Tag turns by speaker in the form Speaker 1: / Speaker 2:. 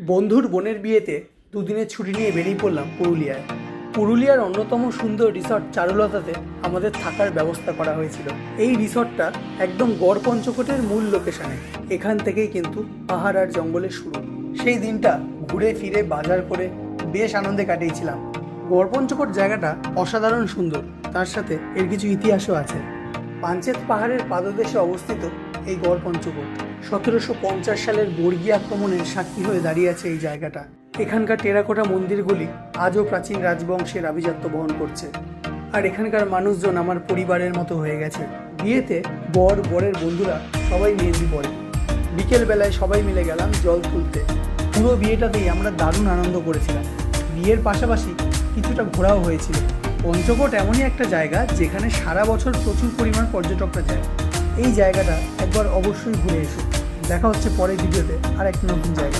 Speaker 1: বন্ধুর বোনের বিয়েতে দুদিনের ছুটি নিয়ে বেরিয়ে পড়লাম পুরুলিয়ায়। পুরুলিয়ার অন্যতম সুন্দর রিসর্ট চারুলতাতে আমাদের থাকার ব্যবস্থা করা হয়েছিল। এই রিসর্টটা একদম গড়পঞ্চকোটের মূল লোকেশনে। এখান থেকেই কিন্তু পাহাড় আর জঙ্গলের শুরু। সেই দিনটা ঘুরে ফিরে বাজার করে বেশ আনন্দে কাটিয়েছিলাম। গড়পঞ্চকোট জায়গাটা অসাধারণ সুন্দর, তার সাথে এর কিছু ইতিহাসও আছে। পাঞ্চেত পাহাড়ের পাদদেশে অবস্থিত এই গড়পঞ্চকোট 1750 সালের বর্গী আক্রমণের সাক্ষী হয়ে দাঁড়িয়ে আছে এই জায়গাটা। এখানকার টেরাকোটা মন্দিরগুলি আজও প্রাচীন রাজবংশের আভিজাত্য বহন করছে। আর এখানকার মানুষজন আমার পরিবারের মতো হয়ে গেছে। বিয়েতে বরের বন্ধুরা সবাই মেহেন্দি পরে। বিকেলবেলায় সবাই মিলে গেলাম জল তুলতে। পুরো বিয়েটাতেই আমরা দারুণ আনন্দ করেছিলাম। বিয়ের পাশাপাশি কিছুটা ঘোরাও হয়েছিল। পঞ্চকোট এমনই একটা জায়গা যেখানে সারা বছর প্রচুর পরিমাণ পর্যটকরা যায়। এই জায়গাটা একবার অবশ্যই ঘুরে এসো। দেখা হচ্ছে পরের ভিডিওতে আর একটা নতুন জায়গা।